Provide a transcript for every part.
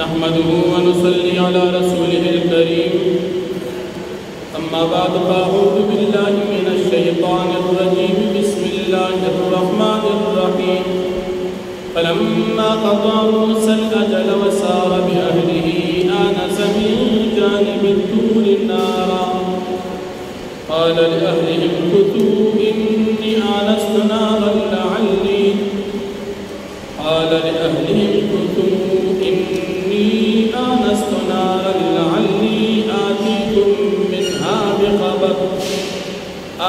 नहमदुहु व नुसल्ली अला रसूलिहिल करीम। अम्मा बाद फ़अऊज़ु बिल्लाहि मिनश शैतानिर रजीम। बिस्मिल्लाहिर रहमानिर रहीम। फलम्मा क़ज़ा मूसल अजल व सार बिअहलिही आनस मिन जानिबित तूरि नारा क़ाल लिअहलिही इम्कुथू इन्नी आनस्तु नारन लअल्ली क़ाल लिअहलिही इम्कुथू इन्नी आनस्तु नारन लअल्ली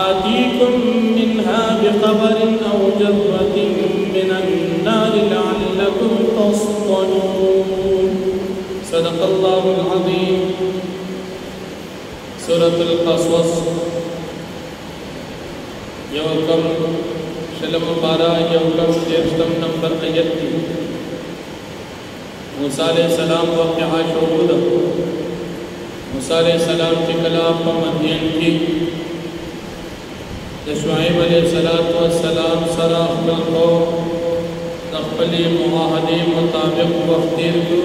आतीकुम मिन्हा बिख़बरिन औ जर्रतिन मिनन नारि लअल्लकुम तस्तलून। सदक़ल्लाहुल अज़ीम। सूरतुल क़सस यवकम शलम बारा यवकम 13 नंबर आयत थी। मूसा अलैहिस्सलाम वाक़िआ शुहूद। मूसा अलैहिस्सलाम के कलाम पर मदीन थी। शुआइब अलैहिस्सलाम सरा को नक़ली मुआहदे मुताबिक वक़्तीर को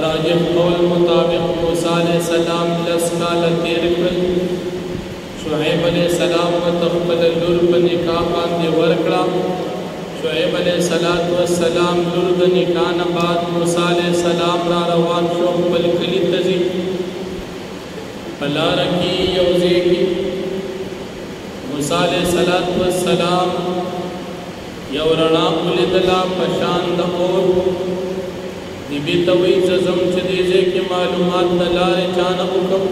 राजिह कौल मुताबिक मूसा अलैहिस्सलाम लस्का लतीर कर शुआइब अलैहिस्सलाम व तक़बल लुर पर निकाह बांधे वर्कड़ा। शुआइब अलैहिस्सलाम लुर द निकाह न बाद मूसा अलैहिस्सलाम रा रवान शो बल कली तजी भला रखी यौज़े की। मूसा अलैहिस्सलाम यवरणा उलिदला पशान दौर निबी तवी जज़म चदीजे की मालूमात दलार चाना हुकम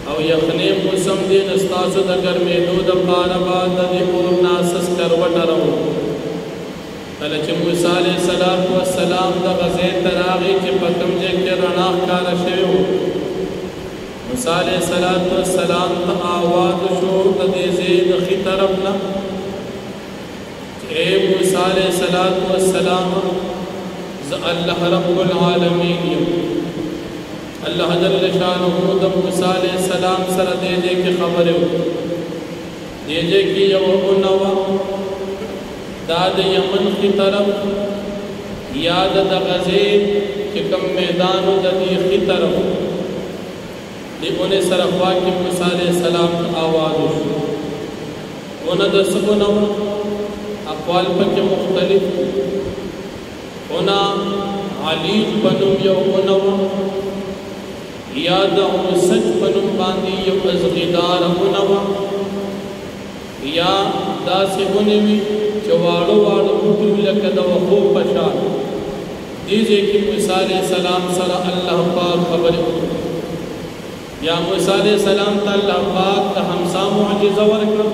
और यखने मौसम दे नस्तासु दगर में दूध पारा बाद दे और नासस करवट रहो तलच मूसा अलैहिस्सलाम द गज़े तरागी के पकम जे के रणा का रशेओ मूसा अलैहिस्सलाम ता आवाज़ शो दे ज़ेद खी तरफ ना ए मूसा अलैहिस्सलाम अल्लाह रब्बुल आलमीन अल्लाह जल्ल शानुहु द मूसा अलैहिस्सलाम सर दे के खबर दे की यो नवा दाद यमन की तरफ याद द गज़े के कम मैदान द की तरफ उन्हें सरफवा की मूसा अलैहिस्सलाम आवाज़ उन्हें दसको नव अक़वाल पर के मुख्तलिफ होना अलीफ बनुम यो नव याद सच बनुम बांधी यो अज़गिदार नव या दासे उन्हें चवाड़ो वाड़ो मुतुल लकद वखो पशान दीजे की मूसा अलैहिस्सलाम सरा अल्लाह पाक खबर या मूसा अलैहिस्सलाम अल्लाह पाक ता हमसा मुअजिज़ा वर्कड़ा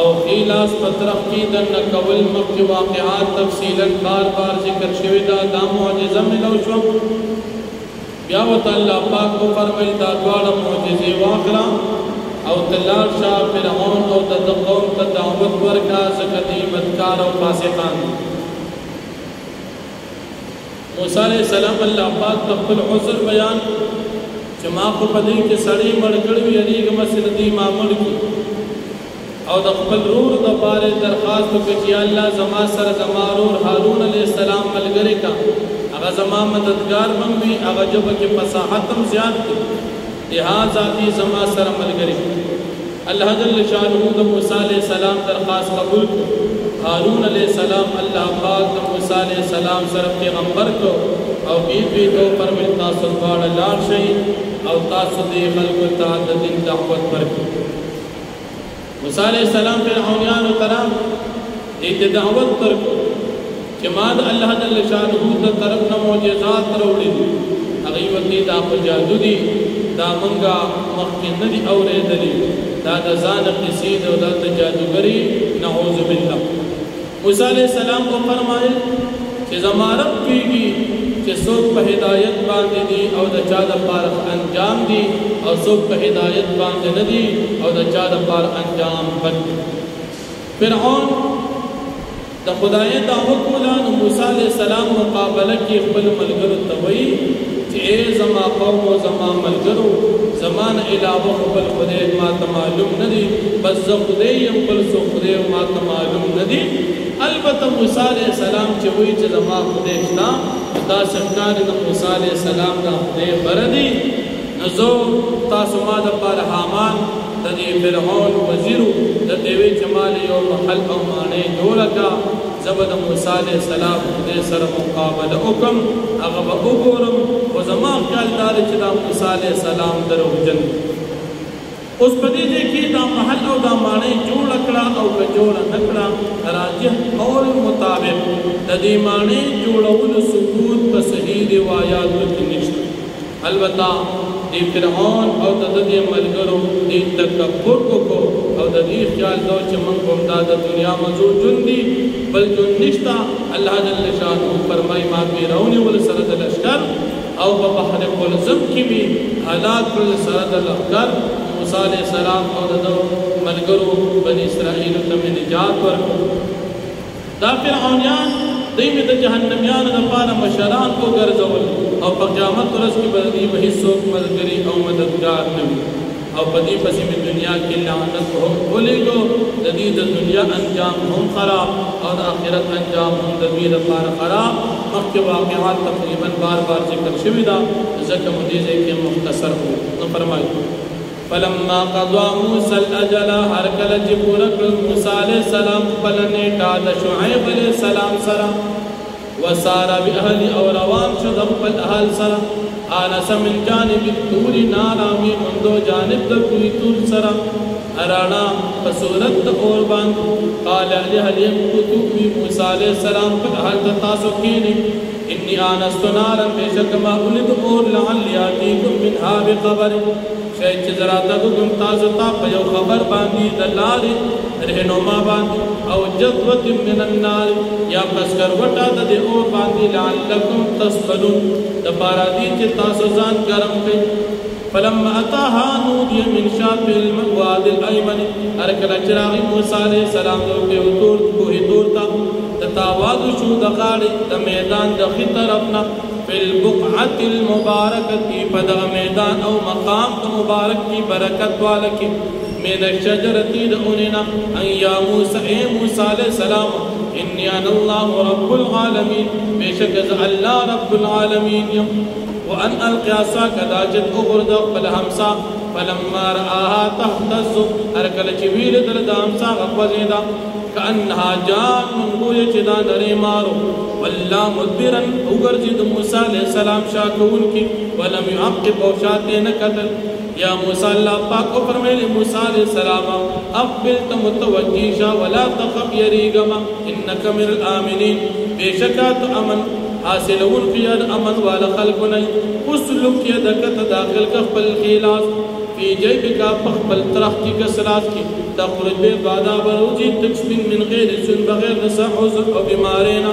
और खिलास पत्रफ की दन कवल मक्की वाक़िआत तफसीलन बार बार जिक्र शविदा दा मुअजिज़ा मिलो शो या वो अल्लाह पाक को फरमाइल दा द्वारा मुअजिज़े वाक़रा और तलार शाह फिरऔन और द कौम ता दावत वर्का ज़कदीमत कार और फासिकान मूसा अलैहिस्सलाम अल्लाह पाक तक़बल उज़्र बयान जमा को पदी के सड़ी मड़कड़ी अरीग मस्जिद दी मामूल की और दखल रूर दबारे दरख्वास्त के कि अल्लाह जमा सर जमारूर हारून अलैहिस्सलाम मलगरे का अगर जमा मददगार बन भी अगर जब के फसाहतम ज़्यादा थी लिहाजा दी जमा सर मलगरे अल्लाह जल्ल शानुहु द मूसा अलैहिस्सलाम दरख्वास्त कबूल को हारून अलैहिस्सलाम अल्लाह पाक द मूसा अलैहिस्सलाम सर पैगंबर को और बीबी को परमिता सुलवाड़ लाल शहीद और तासुदे खल्क़ ताददिन दावत पर मूसा अलैहिस्सलाम फिरऔनियान तरह एक दावत पर जमात अल्लाह जल्ल शानुहु द तरफ न मुअजिज़ात रोड़ी अगीवती दा जादू दी दा मंगा मखन नदी औरे दली दा ज़ान क़सीद और दा जादूगरी नऊज़ बिल्लाह। मूसा अलैहिस्सलाम को फरमाए कि ज़मारत कीगी कि सोक पर हिदायत बांध दी और द चाद पार अंजाम दी और सोक पर हिदायत बांध न दी और द चाद पार अंजाम बन फिरऔन द खुदाए दावत मुलान موسی علیہ السلام مقابله کې خپل ملګرو ته وایي چې ای زما قوم او زما ملګرو زما نه علاوه خپل خدای ما ته معلوم نه دي بس زه خدای یم بل څوک خدای ما ته معلوم نه دي البته موسی علیہ السلام چې وایي چې زما خدای شته دا څنګه د موسی علیہ السلام د خدای بردي نو زه تاسو ما دپاره حامان د دې فرعون وزیرو د دې وی چې مال یو محل او معنی جوړه کا زبد موسی علیہ السلام دې سره مقابله وکم هغه به وګورم او زما خیال دار چې دا موسی علیہ السلام دروغجن اوس په دې کې دا محل او دا معنی جوړ کړه او که جوړ نه کړه راجح قول مطابق د دې معنی جوړولو ثبوت په صحیح روایاتو کې نشته البته دی فرعون او د دې ملګرو دی تکبر کو او د دې خیال دا چې موږ هم د دنیا موجود جون دي بل جون نشتا الله جل شانه فرمای ما پیرونی ول سره د لشکر او په بحر قلزم کې به حالات پر سره د لشکر موسی علیہ السلام او د ملګرو بنی اسرائیل ته نجات ورکړ دا فرعونیان دیمه د جهنميان لپاره مشران کو ګرځول او په قیامت ورځ کې به دې به هیڅوک ملګری او مددگار نه وي او په دې پسې په دنیا کې لعنت هم ولېږو د دې د دنیا انجام هم خراب او د آخرت انجام هم د دې لپاره خراب مخکې واقعات تقریبا بار ذکر شوي دا ځکه مو دې ځای کې مختصر وو نو فرمایي فلما قضى موسى الاجل هر کله چې پوره کړ موسی علیہ السلام خپل نیټه د شعیب علیہ السلام سره وسار باهل او روان شو د خپل اهل سره آنس من جانب الطور نارا می مندو جانب د کوی تور سره ارانا په صورت د اور باندې قال لاهل يمكث موسی علیہ السلام په اهل تاسو کېنی انی آنست نارا بشک ما ولد اور لعلی آتیکم منها بخبر شاید چې زرا تاسو کوم تاسو ته په یو خبر باندې د لارې رهنما باندې او جذوه من النار یا پس کروټه د دې اور باندې لعلکم تصبرون د پارادي چې تاسو ځان ګرم کړئ فلما اتاها نودي من شاطئ الواد الايمن ارکل چراغ موسی علیہ السلام ته کوه تور تا تاواز شو د غاړې د میدان د خي طرفنا فی البقعة المبارکة پدغ میدان او مقام د مبارک کی برکت والکی من الشجرتی د اونینا ان یا موسی اے موسی علیہ السلام انی انا اللہ رب العالمین بیشک از اللہ رب العالمین وان القی عصاک دا جد اغرد قبل همسا فلما رآها تهتز ارکل چویر دل دا همسا غفزیدا كأنها جان من بوية جدان ريمارو والله مدبرا وغرزد موسى عليه السلام شاكون کی ولم يعقب وشاتين قتل يا موسى الله پاک فرمائے موسى عليه السلام اقبل متوجيشا ولا تخف يريغما انك من الامنين بشكات امن حاصلون قياد امن والا خلقنا اسلك يدك تداخل كفل خلاص في جيبك فخبل طرح کی کسرات کی تخرج به بعد بروجی تکسبین من غیر سن بغیر نسا حزن او بیمارینا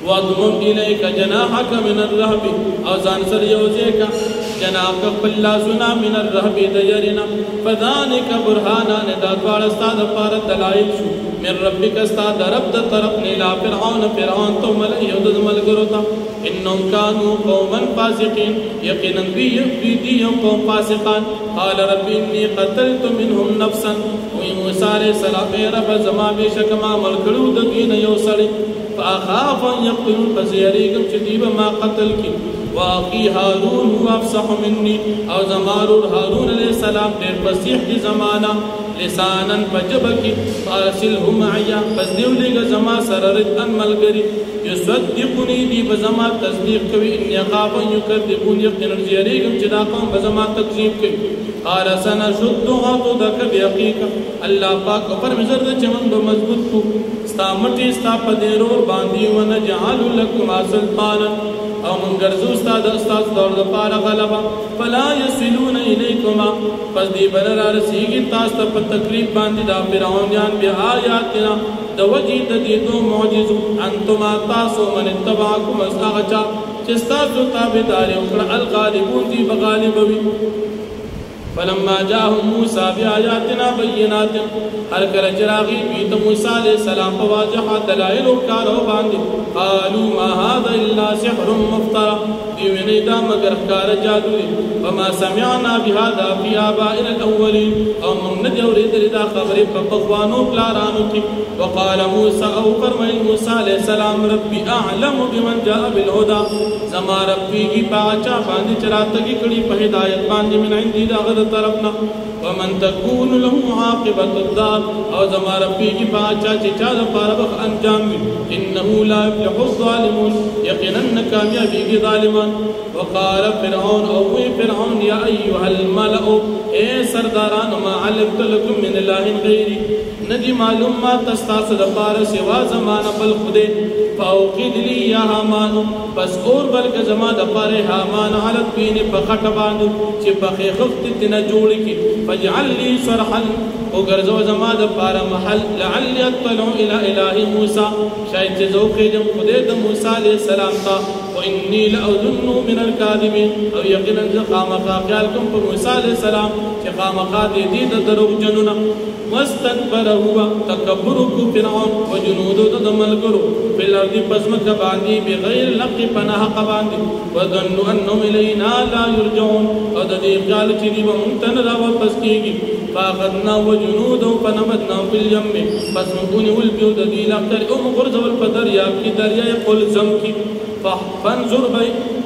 وضمم الیک جناحک من الرهب او ځان سره یوځه کا جناح خپل سنا من الرهب دجرنا فذانک برهانان د دوار استاد پار دلائل شو من ربک استاد رب د طرف نه لا فرعون تو مل یود ملګرو تا انهم كانوا قوما فاسقين یقینا دی قوم فاسقان قال رب اني قتلت منهم نفسا وموسی علیہ السلام رب زما بشک ما ملګرو د دین یو سړی فاخاف ان يقتلون فزيريكم شديد ما قتل کی واقي هارون هو افصح مني او زمارور هارون علیہ السلام ډېر فصیح دي زمانہ لسانا فجبکی فارسله معیا پس دیو لګه زما سره رجن ملګری یصدقنی دی بزما تصدیق کوي ان يخاف يكذبون یقینا زيريكم چې دا قوم بزما تکذیب کوي قال سنشد عضدك بيقيك الله پاک پر مزر د چمن به مضبوط کو ستا مټي ستا په ډیرور باندې ونجعل لكم سلطانا او من ګرځو استاد دور د پاره غلبا فلا يصلون اليكما پس دی بر را رسیږي تاسو ته په تکلیف باندې دا فرعونیان بیا آیاتنا د وجې د دې دو معجزو انتم تاسو من تبعكم استغچا چې تاسو تابعداري وکړه الغالبون دی بغالب وي فلما جاءهم موسى بآياتنا بينات هر کله چراغي بیت موسی علیہ السلام په واضح دلائل کارو باندې قالوا ما هذا الا سحر مفترى دیونه دا مگر کار جادو دی وما سمعنا بهذا في آبائنا الاولين او من ندی اوریدل دا خبره په بغوانو پلارانو کې وقال موسى او فرمای موسی علیہ السلام ربي اعلم بمن جاء بالهدى زما ربي کی پاچا باندې چراتګي کړي په هدایت باندې من عندي دا غد طرفنا ومن تكون له عاقبة الدار او زما ربي کی پاچا چې چا د پاره انجام انه لا يفلح الظالمون یقینا کامیابی کی ظالمان وقال فرعون او فرعون يا ايها الملأ اے سرداران ما علمت لكم من اله غيري ندی معلوم ما تستاسد پاره سوا زمانه بل خدے فاوقد لي يا هامان بس اور بلک زما د پاره هامان حالت بین په خټه باندې چې په خفت تنه جوړ کی فجعل لي صرحا او ګرځو زما د پاره محل لعل يطلع الى اله موسى شاید چې زو کېدم خدای د موسی عليه السلام ته واني لاظن من الكاذبين او یقینا خامخا خیال کوم په موسی عليه السلام چې خامخا دې د دروغ جنونه واستكبر هو تکبر کو فرعون وجنود د ملګرو په الارض پسمک باندې بغیر لق پناه باندې وظنوا انهم الينا لا يرجعون او د دې خیال چې دی مونږ را واپس کیږي فاخذنا وجنود فنبذنا في اليم پس مونږ ولبیو د دې لخر او غرزول په دریاب کې دریای قلزم کې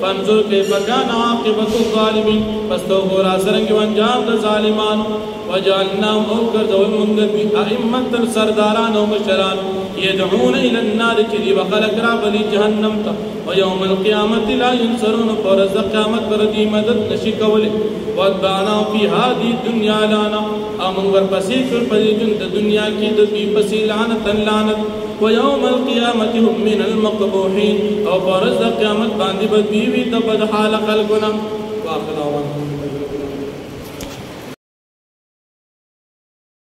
فانظر كيف كان عاقبة الظالمين پس تو غورا سرنگ انجام د ظالمانو وجعلناهم او ګرځول مونږ ائمه سرداران او مشران يدعون الى النار چې وخلق را بلی جهنم ته ويوم القيامه لا ينصرون فرز قیامت پر دی مدد نشي کوله واتبعنا في هذه الدنيا لعنه امنګر پسې کړ په د دنیا کې د دې پسې لعنت ويوم القيامه هم من المقبوحين او فرز قیامت باندې بدوی د بد حال خلقنا واخر